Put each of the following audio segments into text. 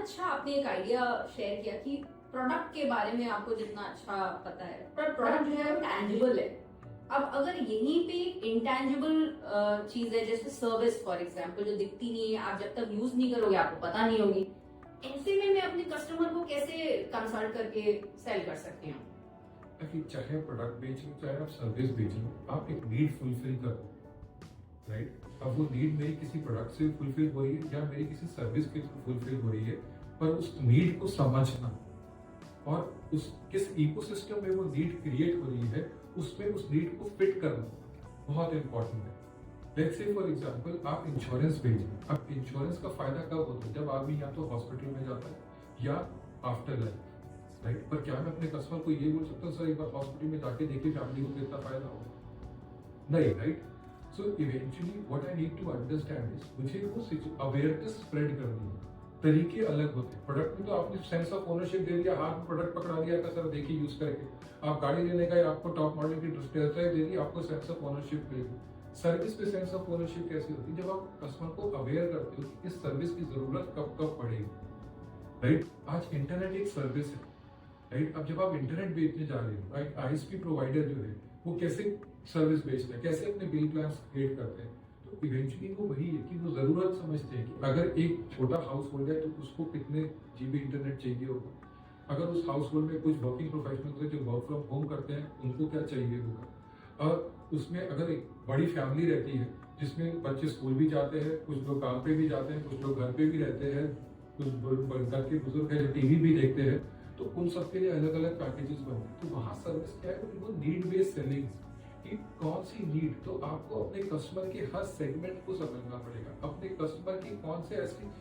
अच्छा आपने एक आइडिया शेयर किया कि प्रोडक्ट के बारे में आपको जितना अच्छा पता है, पर प्रोडक्ट जो है वो टैंजिबल है। अब अगर यहीं पे इंटैंजिबल चीज है, जैसे सर्विस फॉर एग्जांपल, जो दिखती नहीं है, आप जब तक यूज नहीं करोगे आपको पता नहीं होगी, ऐसे में मैं अपने कस्टमर को कैसे कंसल्ट करके सेल कर सकती हूँ? ताकि चाहे प्रोडक्ट बेच लो चाहे आप सर्विस बेच लो, आप एक नीड फुलफिल करो, राइट? अब वो नीड मेरी किसी प्रोडक्ट से फुलफिल हो रही है या मेरी किसी सर्विस के थ्रू फुलफिल हो रही है, पर उस नीड को समझना और उस किस इकोसिस्टम में वो नीड क्रिएट हो रही है उसमें उस नीड को फिट करना बहुत इंपॉर्टेंट है। लेट्स से फॉर एग्जांपल आप इंश्योरेंस बेच रहे हैं। अब इंश्योरेंस का फायदा कब होता है? जब आदमी या तो हॉस्पिटल में जाता है या आफ्टर लाइफ, राइट? पर क्या मैं अपने कस्टमर को ये बोल सकता हूँ सर एक बार हॉस्पिटल में जाके देखिए फैमिली को कितना फायदा होगा? नहीं, right? So eventually what I need to understand is मुझे वो अवेयरनेस स्प्रेड करनी है। तरीके अलग होते हैं। प्रोडक्ट में तो आपने सेंस ऑफ ओनरशिप दे दिया, हाथ में प्रोडक्ट पकड़ा दिया का सर देखिए यूज करके। आप गाड़ी लेने का आपको टॉप मॉडल की टेस्ट ड्राइव दे दी, आपको सेंस ऑफ ओनरशिप मिलेगी। सर्विस पे सेंस ऑफ ओनरशिप कैसी होती है? जब आप कस्टमर को अवेयर करते हो कि इस सर्विस की जरूरत कब कब पड़ेगी, राइट? आज इंटरनेट एक सर्विस है, राइट? अब जब आप इंटरनेट बेचने जा रहे हो, एक आईएसपी प्रोवाइडर जो है वो कैसे सर्विस बेचते हैं, कैसे अपने बिल प्लान क्रिएट करते हैं, तो इवेंचुअली वो वही है कि वो जरूरत समझते हैं कि अगर एक छोटा हाउस होल्ड है तो उसको कितने जीबी इंटरनेट चाहिए होगा। अगर उस हाउस होल्ड में कुछ वर्किंग प्रोफेशनल्स हैं जो वर्क फ्रॉम होम करते हैं, उनको क्या चाहिए होगा। और उसमें अगर एक बड़ी फैमिली रहती है जिसमें बच्चे स्कूल भी जाते हैं, कुछ लोग काम पे भी जाते हैं, कुछ लोग घर पे भी रहते हैं, कुछ घर के बुजुर्ग है जो टीवी भी देखते हैं, तो उन सबके लिए अलग अलग पैकेजेस बनते हैं। तो वहां सर्विस क्या है, वो नीड बेस्ड सेलिंग कि कौन सी नीड, तो आपको अपने कस्टमर के हर सेगमेंट को समझना पड़ेगा। अपने कस्टमर की कौन से ऐसी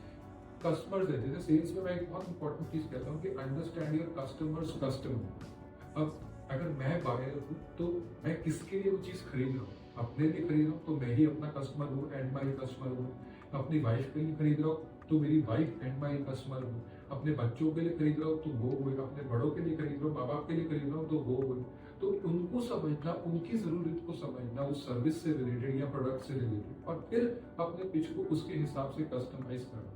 कस्टमर्स है, जैसे सेल्स में मैं एक बहुत इंपॉर्टेंट चीज कहता हूँ कि अंडरस्टैंड योर कस्टमर्स कस्टमर। अब अगर मैं बायर हूँ तो मैं किसके लिए वो चीज खरीद रहा हूँ? अपने लिए खरीद रहा हूँ तो मैं ही अपना कस्टमर हूँ एंड माई कस्टमर हूँ। अपनी वाइफ के लिए खरीद रहा हूँ तो मेरी वाइफ एंड माई कस्टमर हूँ। अपने बच्चों के लिए खरीद रहा हूँ तो वो हुए, अपने बड़ों के लिए खरीद रहा हूँ, माँ बाप के लिए खरीद रहा हूँ तो वो हुए। तो उनको समझना, उनकी जरूरत को समझना, उस सर्विस से रिलेटेड या प्रोडक्ट से रिलेटेड, और फिर अपने पिच को उसके हिसाब से कस्टमाइज करना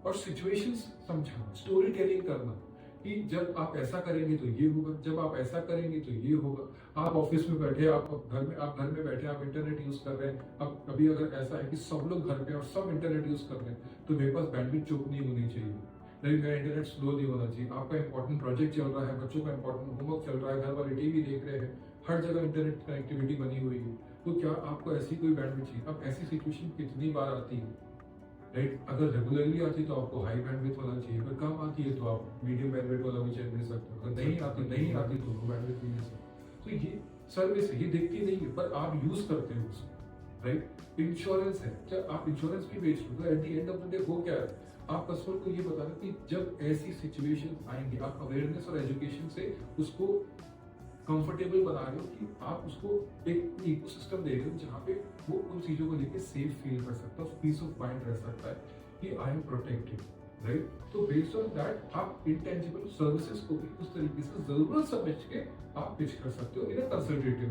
और सिचुएशंस समझाना, स्टोरी टेलिंग करना कि जब आप ऐसा करेंगे तो ये होगा, जब आप ऐसा करेंगे तो ये होगा। आप ऑफिस में बैठे, आप घर में बैठे, आप इंटरनेट यूज कर रहे हैं। अब कभी अगर ऐसा है कि सब लोग घर पे और सब इंटरनेट यूज कर रहे हैं तो मेरे पास बैंडविड्थ चोक नहीं होनी चाहिए, नहीं मेरा इंटरनेट स्लो नहीं होना चाहिए। आपका इंपॉर्टेंट प्रोजेक्ट चल रहा है, बच्चों का इंपॉर्टेंट होमवर्क चल रहा है, घर वाले टीवी देख रहे हैं, हर जगह इंटरनेट कनेक्टिविटी बनी हुई है, तो क्या आपको ऐसी कोई बैंडविड्थ चाहिए? अब ऐसी सिचुएशन कितनी बार आती है, राइट? अगर रेगुलरली आती है तो आपको हाई बैंडविड्थ वाला चाहिए, अगर कम आती है तो आप मीडियम बैंडविड्थ वाला भी चाहिए ले सकते हो, अगर नहीं आती तो लो बैंडविड्थ भी ले सकते हो। तो ये सर्विस है, ये दिखती नहीं है पर आप यूज करते हो उसको, राइट? इंश्योरेंस है, जब आप इंश्योरेंस भी बेच लो तो at the end of the day हो क्या है, आप कस्टमर को ये बताना कि जब ऐसी सिचुएशन आएंगे, आप अवेयरनेस और एजुकेशन से उसको कंफर्टेबल बना रहे हो कि आप उसको एक इकोसिस्टम दे रहे हो जहाँ पे वो उन चीजों को लेके सेफ फील कर सकता है, पीस ऑफ माइंड रह सकता है कि आई एम प्रोटेक्टेड, राइट? तो बेस्ड ऑन दैट आप इंटेंजिबल सर्विसेज को भी उस तरीके से जरूरत समझ के आप पिच कर सकते हो इन अ कंसल्टेटिव।